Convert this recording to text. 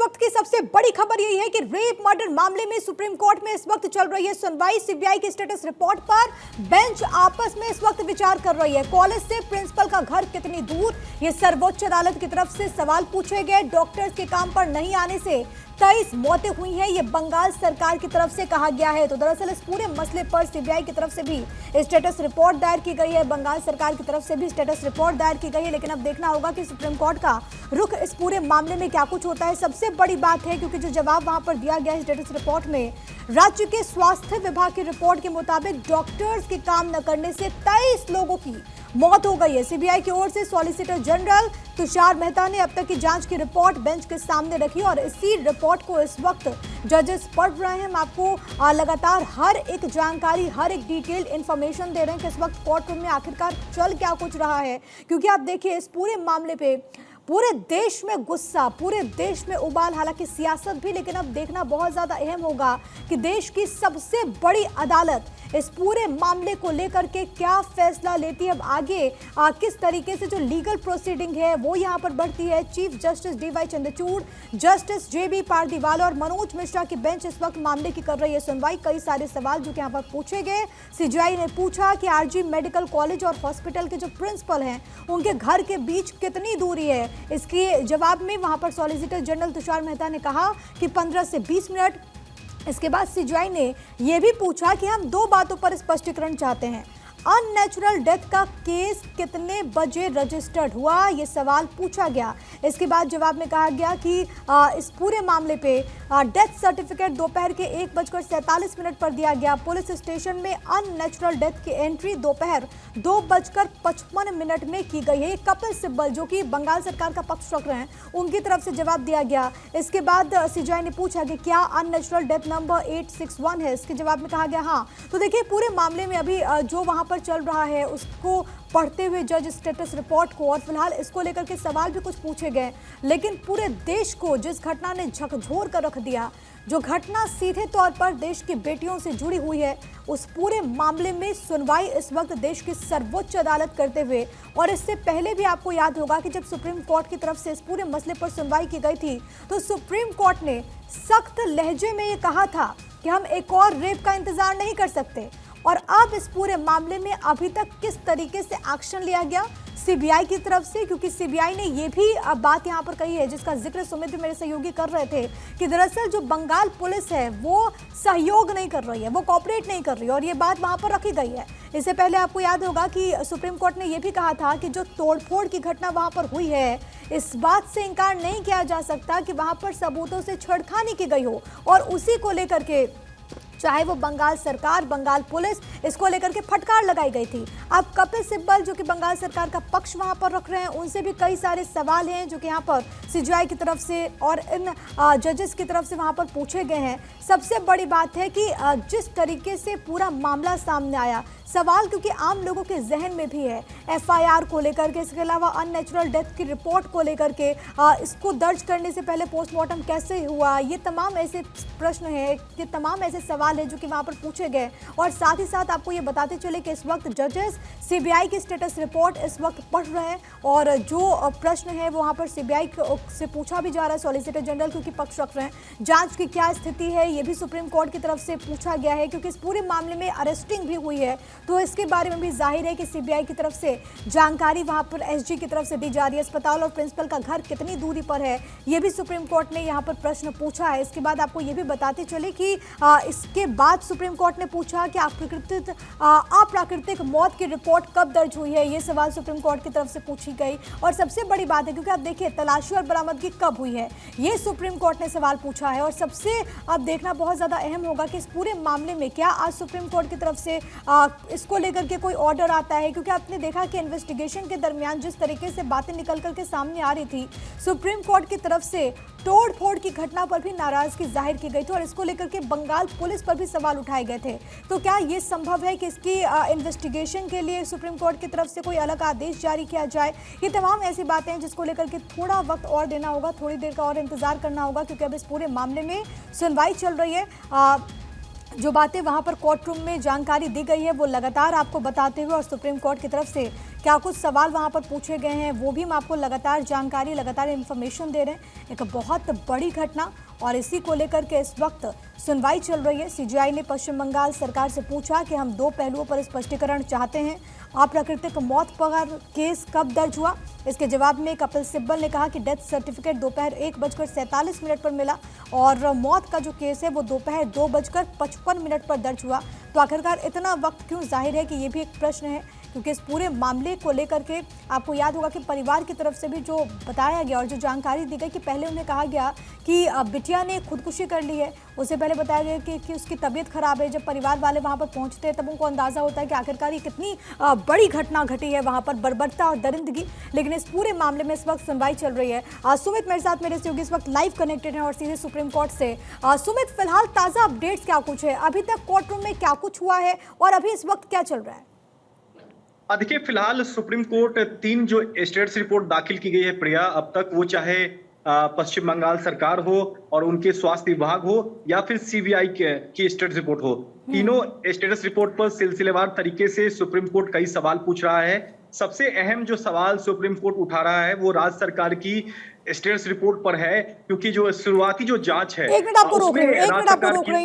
वक्त की सबसे बड़ी खबर यही है कि रेप मर्डर मामले में सुप्रीम कोर्ट में इस वक्त चल रही है सुनवाई। सीबीआई की स्टेटस रिपोर्ट पर बेंच आपस में इस वक्त विचार कर रही है। कॉलेज से प्रिंसिपल का घर कितनी दूर, ये सर्वोच्च अदालत की तरफ से सवाल पूछे गए। डॉक्टर्स के काम पर नहीं आने से 23 मौतें हुई हैं, ये बंगाल सरकार की तरफ से कहा गया है। तो दरअसल इस पूरे मसले पर सीबीआई की तरफ से भी स्टेटस रिपोर्ट दायर की गई है, बंगाल सरकार की तरफ से भी स्टेटस रिपोर्ट दायर की गई है। लेकिन अब देखना होगा कि सुप्रीम कोर्ट का रुख इस पूरे मामले में क्या कुछ होता है। सबसे बड़ी बात है क्योंकि जो जवाब वहां पर दिया गया है स्टेटस रिपोर्ट में, राज्य के स्वास्थ्य विभाग की रिपोर्ट के मुताबिक डॉक्टर्स के काम न करने से 23 लोगों की मौत हो गई है। सीबीआई की ओर से सॉलिसिटर जनरल तुषार मेहता ने अब तक की जांच की रिपोर्ट बेंच के सामने रखी और इसी रिपोर्ट को इस वक्त जजेस पढ़ रहे हैं। हम आपको लगातार हर एक जानकारी, हर एक डिटेल इंफॉर्मेशन दे रहे हैं कि इस वक्त कोर्ट रूम में आखिरकार चल क्या कुछ रहा है। क्योंकि आप देखिए इस पूरे मामले पे पूरे देश में गुस्सा, पूरे देश में उबाल, हालांकि सियासत भी, लेकिन अब देखना बहुत ज्यादा अहम होगा कि देश की सबसे बड़ी अदालत इस पूरे मामले को लेकर के क्या फैसला लेती है। अब आगे किस तरीके से जो लीगल प्रोसीडिंग है वो यहाँ पर बढ़ती है। Chief justice DY Chandrachud, justice JB Pardiwala और मनोज मिश्रा की बेंच इस वक्त मामले की कर रही है सुनवाई। कई सारे सवाल जो कि यहाँ पर पूछे गए। सीजीआई ने पूछा कि आरजी मेडिकल कॉलेज और हॉस्पिटल के जो प्रिंसिपल हैं उनके घर के बीच कितनी दूरी है। इसके जवाब में वहां पर सॉलिसिटर जनरल तुषार मेहता ने कहा कि 15 से 20 मिनट। इसके बाद सीजीआई ने यह भी पूछा कि हम दो बातों पर स्पष्टीकरण चाहते हैं। अननेचुरल डेथ का केस कितने बजे रजिस्टर्ड हुआ, यह सवाल पूछा गया। इसके बाद जवाब में कहा गया कि इस पूरे मामले पे डेथ सर्टिफिकेट दोपहर के 1:47 पर दिया गया। पुलिस स्टेशन में अननेचुरल डेथ की एंट्री दोपहर 2:55 में की गई है। कपिल सिब्बल जो कि बंगाल सरकार का पक्ष रख रहे हैं, उनकी तरफ से जवाब दिया गया। इसके बाद सीजीआई ने पूछा कि क्या अननेचुरल डेथ नंबर 861 है। इसके जवाब में कहा गया हाँ। तो देखिए पूरे मामले में अभी जो वहां पर चल रहा है उसको पढ़ते हुए जज स्टेटस रिपोर्ट को, और फिलहाल इसको लेकर के सवाल भी कुछ पूछे गए। लेकिन पूरे देश को जिस घटना ने झकझोर कर रख दिया, जो घटना सीधे तौर पर देश की बेटियों से जुड़ी हुई है, उस पूरे मामले में सुनवाई इस वक्त देश की सर्वोच्च अदालत करते हुए, और इससे पहले भी आपको याद होगा कि जब सुप्रीम कोर्ट की तरफ से इस पूरे मसले पर सुनवाई की गई थी तो सुप्रीम कोर्ट ने सख्त लहजे में ये कहा था कि हम एक और रेप का इंतजार नहीं कर सकते। और अब इस पूरे मामले में अभी तक किस तरीके से एक्शन लिया गया सीबीआई की तरफ से, क्योंकि सीबीआई ने ये भी बात यहाँ पर कही है जिसका जिक्र सुमित मेरे सहयोगी कर रहे थे कि दरअसल जो बंगाल पुलिस है वो सहयोग नहीं कर रही है, वो कोऑपरेट नहीं कर रही है, और ये बात वहाँ पर रखी गई है। इससे पहले आपको याद होगा कि सुप्रीम कोर्ट ने यह भी कहा था कि जो तोड़फोड़ की घटना वहाँ पर हुई है, इस बात से इनकार नहीं किया जा सकता कि वहाँ पर सबूतों से छेड़खानी की गई हो, और उसी को लेकर के चाहे वो बंगाल सरकार, बंगाल पुलिस, इसको लेकर के फटकार लगाई गई थी। अब कपिल सिब्बल जो कि बंगाल सरकार का पक्ष वहां पर रख रहे हैं, उनसे भी कई सारे सवाल हैं जो कि यहाँ पर सीजीआई की तरफ से और इन जजेस की तरफ से वहां पर पूछे गए हैं। सबसे बड़ी बात है कि जिस तरीके से पूरा मामला सामने आया, सवाल क्योंकि आम लोगों के जहन में भी है एफआईआर को लेकर के, इसके अलावा अननेचुरल डेथ की रिपोर्ट को लेकर के, इसको दर्ज करने से पहले पोस्टमार्टम कैसे हुआ, ये तमाम ऐसे प्रश्न हैं, ये तमाम ऐसे सवाल हैं जो कि वहाँ पर पूछे गए। और साथ ही साथ आपको ये बताते चले कि इस वक्त जजेस सीबीआई की स्टेटस रिपोर्ट इस वक्त पढ़ रहे हैं, और जो प्रश्न है वो वहाँ पर सीबीआई से पूछा भी जा रहा है। सॉलिसिटर जनरल क्योंकि पक्ष रख रहे हैं, जाँच की क्या स्थिति है ये भी सुप्रीम कोर्ट की तरफ से पूछा गया है, क्योंकि इस पूरे मामले में अरेस्टिंग भी हुई है, तो इसके बारे में भी जाहिर है कि सीबीआई की तरफ से जानकारी वहां पर एसजी की तरफ से दी जा रही है। अस्पताल और प्रिंसिपल का घर कितनी दूरी पर है, यह भी सुप्रीम कोर्ट ने यहां पर प्रश्न पूछा है। इसके बाद आपको यह भी बताते चले कि इसके बाद सुप्रीम कोर्ट ने पूछा कि अप्राकृतिक मौत की रिपोर्ट कब दर्ज हुई है, यह सवाल सुप्रीम कोर्ट की तरफ से पूछी गई। और सबसे बड़ी बात है क्योंकि आप देखिए तलाशी और बरामदगी कब हुई है, यह सुप्रीम कोर्ट ने सवाल पूछा है। और सबसे अब देखना बहुत ज्यादा अहम होगा कि इस पूरे मामले में क्या आज सुप्रीम कोर्ट की तरफ से इसको लेकर के कोई ऑर्डर आता है, क्योंकि आपने देखा कि इन्वेस्टिगेशन के दरमियान जिस तरीके से बातें निकल करके सामने आ रही थी, सुप्रीम कोर्ट की तरफ से तोड़-फोड़ की घटना पर भी नाराजगी जाहिर की गई थी, और इसको लेकर के बंगाल पुलिस पर भी सवाल उठाए गए थे। तो क्या ये संभव है कि इसकी इन्वेस्टिगेशन के लिए सुप्रीम कोर्ट की तरफ से कोई अलग आदेश जारी किया जाए? ये तमाम ऐसी बातें हैं जिसको लेकर के थोड़ा वक्त और देना होगा, थोड़ी देर का और इंतजार करना होगा, क्योंकि अब इस पूरे मामले में सुनवाई चल रही है। जो बातें वहां पर कोर्ट रूम में जानकारी दी गई है वो लगातार आपको बताते हुए, और सुप्रीम कोर्ट की तरफ से क्या कुछ सवाल वहां पर पूछे गए हैं वो भी हम आपको लगातार जानकारी, लगातार इंफॉर्मेशन दे रहे हैं। एक बहुत बड़ी घटना और इसी को लेकर के इस वक्त सुनवाई चल रही है। सीजीआई ने पश्चिम बंगाल सरकार से पूछा कि हम 2 पहलुओं पर स्पष्टीकरण चाहते हैं। अप्राकृतिक मौत पर केस कब दर्ज हुआ? इसके जवाब में कपिल सिब्बल ने कहा कि डेथ सर्टिफिकेट दोपहर 1:47 पर मिला और मौत का जो केस है वो दोपहर 2:55 पर दर्ज हुआ। तो आखिरकार इतना वक्त क्यों? जाहिर है कि ये भी एक प्रश्न है, क्योंकि इस पूरे मामले को लेकर के आपको याद होगा कि परिवार की तरफ से भी जो बताया गया और जो जानकारी दी गई कि पहले उन्हें कहा गया कि बिटिया ने खुदकुशी कर ली है। उससे पहले बताया गया कि उसकी तबीयत खराब है। जब परिवार वाले वहां पर पहुंचते हैं तब उनको अंदाजा होता है कि आखिरकार ये कितनी बड़ी घटना घटी है, वहां पर बर्बरता और दरिंदगी। लेकिन इस पूरे मामले में इस वक्त सुनवाई चल रही है। सुमित मेरे साथ मेरे सहयोगी इस वक्त लाइव कनेक्टेड हैं और सीधे सुप्रीम कोर्ट से। सुमित, फिलहाल ताजा अपडेट्स क्या कुछ है? अभी तक कोर्ट रूम में क्या कुछ हुआ है और अभी इस वक्त क्या चल रहा है? देखिए, फिलहाल सुप्रीम कोर्ट 3 जो स्टेट्स रिपोर्ट दाखिल की गई है प्रिया, अब तक वो चाहे पश्चिम बंगाल सरकार हो और उनके स्वास्थ्य विभाग हो या फिर सीबीआई की स्टेट्स रिपोर्ट हो, तीनों स्टेटस रिपोर्ट पर सिलसिलेवार तरीके से सुप्रीम कोर्ट कई सवाल पूछ रहा है। सबसे अहम जो सवाल सुप्रीम कोर्ट उठा रहा है वो राज्य सरकार की स्टेटस रिपोर्ट पर है, क्योंकि जो शुरुआती जो जांच है एक मिनट आपको रोक रही हूँ,